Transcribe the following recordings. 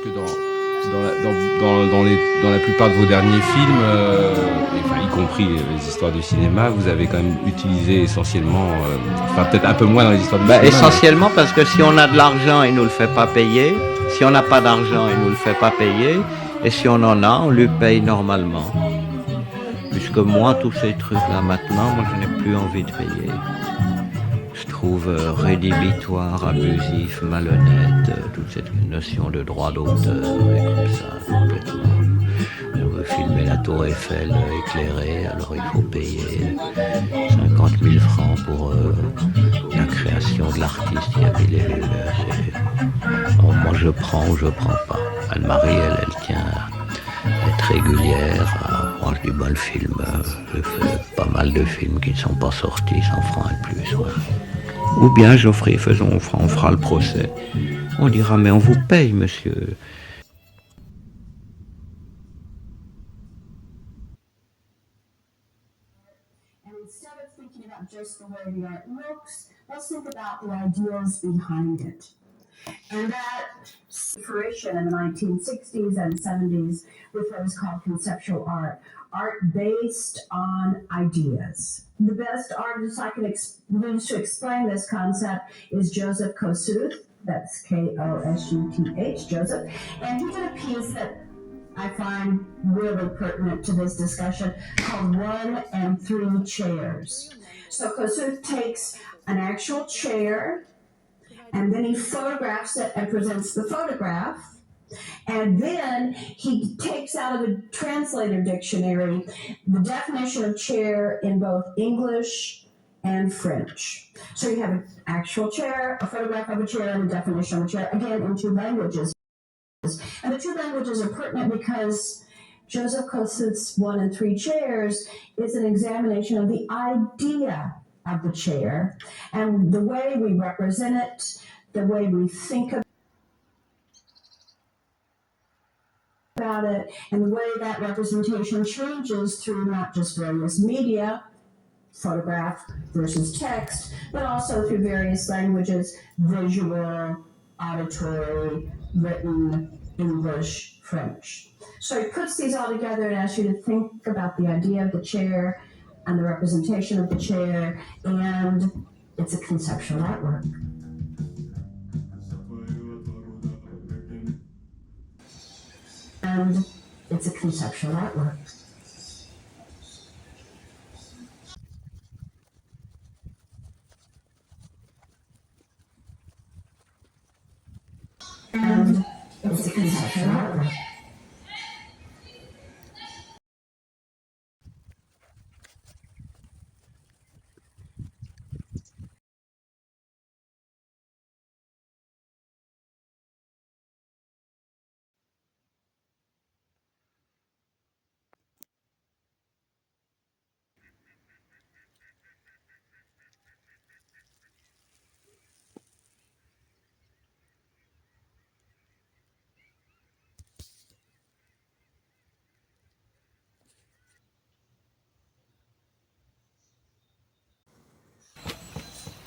que dans la plupart de vos derniers films, y compris les histoires du cinéma, vous avez quand même utilisé essentiellement, peut-être un peu moins dans les histoires du cinéma. Essentiellement parce que si on a de l'argent, il nous le fait pas payer. Si on n'a pas d'argent, il nous le fait pas payer. Et si on en a, on lui paye normalement. Puisque moi, tous ces trucs-là maintenant, moi je n'ai plus envie de payer. Je trouve rédhibitoire, abusif, malhonnête, toute cette notion de droit d'auteur et comme ça, complètement. On veut filmer la tour Eiffel éclairée, alors il faut payer 50 000 francs pour la création de l'artiste qui a mis les lieux. Bon, moi je prends ou je prends pas. Anne-Marie, elle tient à être régulière. Moi je dis, le film, je fais pas mal de films qui ne sont pas sortis, 100 francs et plus. Ouais. Ou bien Geoffrey, on fera le procès. On dira, mais on vous paye, monsieur. And instead of thinking about just the way the art looks, let's think about the ideas behind it. And that fruition in the 1960s and 70s with what is called conceptual art based on ideas. The best artist I can use to explain this concept is Joseph Kosuth. That's Kosuth, Joseph. And he did a piece that I find really pertinent to this discussion called 1 and 3 Chairs. So Kosuth takes an actual chair and then he photographs it and presents the photograph. And then he takes out of the translator dictionary the definition of chair in both English and French. So you have an actual chair, a photograph of a chair, and a definition of a chair, again in 2 languages. And the 2 languages are pertinent because Joseph Kosuth's 1 and 3 Chairs is an examination of the idea of the chair and the way we represent it, the way we think about it, and the way that representation changes through not just various media, photograph versus text, but also through various languages, visual, auditory, written, English, French. So he puts these all together and asks you to think about the idea of the chair and the representation of the chair, and it's a conceptual artwork. And it's a conceptual artwork. And it's a conceptual artwork.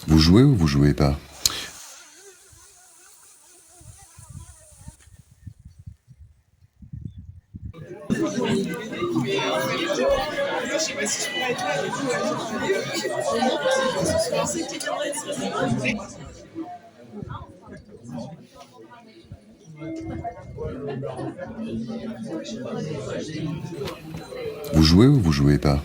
Vous jouez ou vous jouez pas? Vous jouez ou vous jouez pas?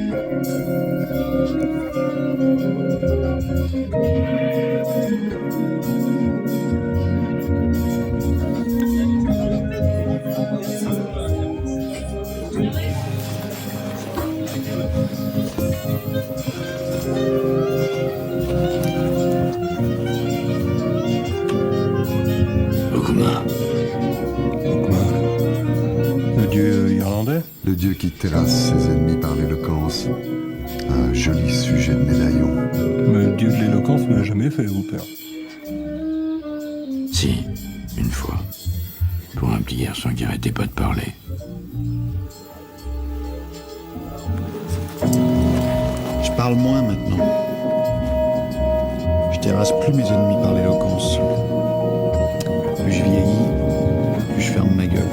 Le dieu irlandais? Le dieu qui terrasse ses ennemis par l'éloquence. Un joli sujet de médaillon. Mais le dieu de l'éloquence ne l'a jamais fait, mon père. Si, une fois. Pour un petit garçon qui arrêtait pas de parler. Je parle moins maintenant. Je terrasse plus mes ennemis par l'éloquence. Plus je vieillis, plus je ferme ma gueule.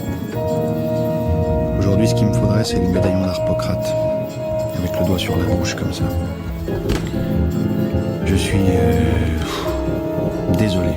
Aujourd'hui, ce qu'il me faudrait, c'est le médaillon d'Harpocrate. Avec le doigt sur la bouche, comme ça. Je suis... désolé.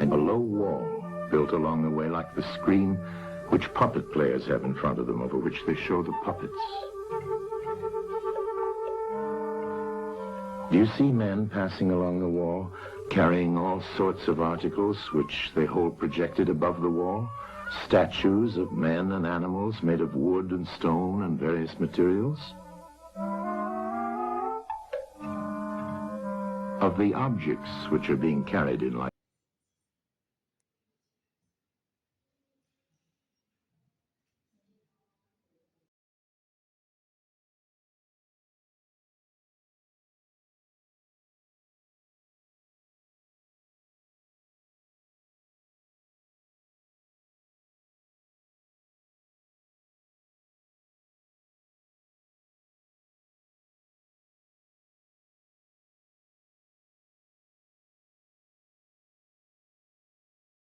And a low wall built along the way like the screen which puppet players have in front of them, over which they show the puppets. Do you see men passing along the wall, carrying all sorts of articles which they hold projected above the wall? Statues of men and animals made of wood and stone and various materials? Of the objects which are being carried in life.